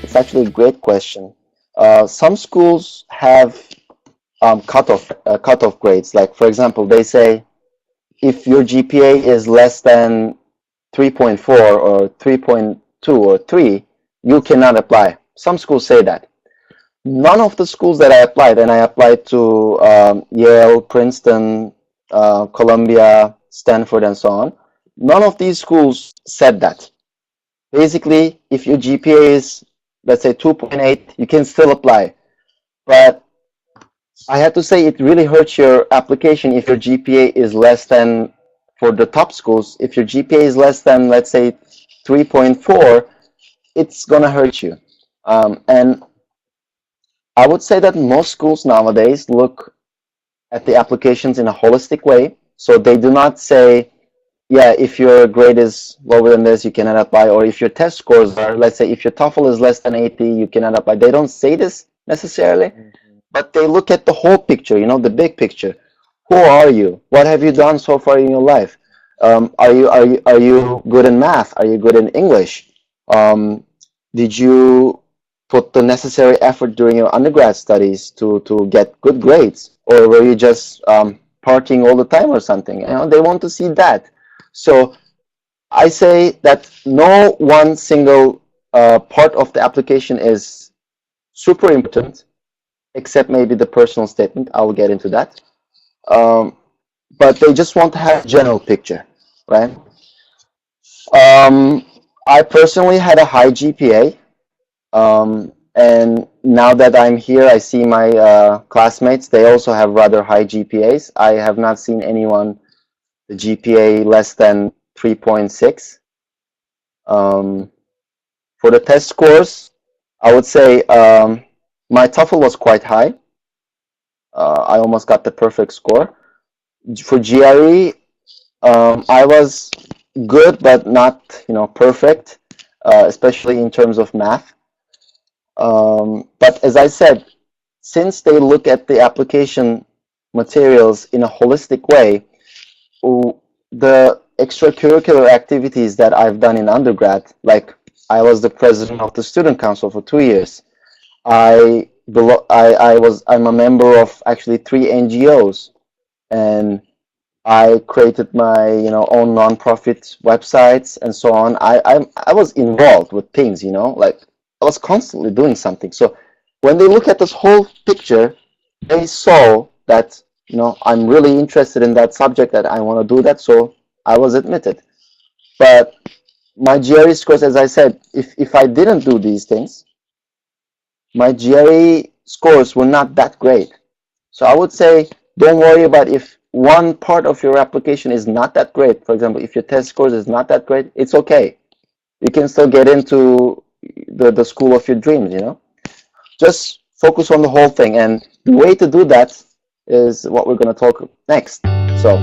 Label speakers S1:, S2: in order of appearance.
S1: It's actually a great question. Some schools have cutoff grades. Like for example, they say if your GPA is less than 3.4 or 3.2 or 3, you cannot apply. Some schools say that. None of the schools that I applied, and I applied to Yale, Princeton, Columbia, Stanford, and so on, none of these schools said that. Basically, if your GPA is, let's say, 2.8, you can still apply. But I have to say it really hurts your application if your GPA is less than, for the top schools, if your GPA is less than, let's say, 3.4, it's gonna hurt you. And I would say that most schools nowadays look at the applications in a holistic way. So they do not say, yeah, if your grade is lower than this, you cannot apply, or if your test scores are, let's say, if your TOEFL is less than 80, you cannot apply. They don't say this necessarily, but they look at the whole picture, the big picture. Who are you? What have you done so far in your life? Are you good in math? Are you good in English? Did you put the necessary effort during your undergrad studies to get good grades, or were you just partying all the time or something? They want to see that. So I say that no one single part of the application is super important, except maybe the personal statement. I will get into that. But they just want to have a general picture, right? I personally had a high GPA, and now that I'm here, I see my classmates. They also have rather high GPAs. I have not seen anyone the GPA less than 3.6. For the test scores, I would say my TOEFL was quite high. I almost got the perfect score. For GRE, I was good, but not, perfect, especially in terms of math. But as I said, since they look at the application materials in a holistic way, the extracurricular activities that I've done in undergrad, like I was the president of the student council for 2 years. I'm a member of actually 3 NGOs, and I created my own nonprofit websites and so on. I was involved with things, like I was constantly doing something. So when they look at this whole picture, they saw that I'm really interested in that subject, that I want to do that, so I was admitted. But my GRE scores, as I said, if I didn't do these things, my GRE scores were not that great. So I would say don't worry about if one part of your application is not that great. For example, if your test scores is not that great, it's okay. You can still get into the school of your dreams, Just focus on the whole thing, and the way to do that is what we're going to talk next. So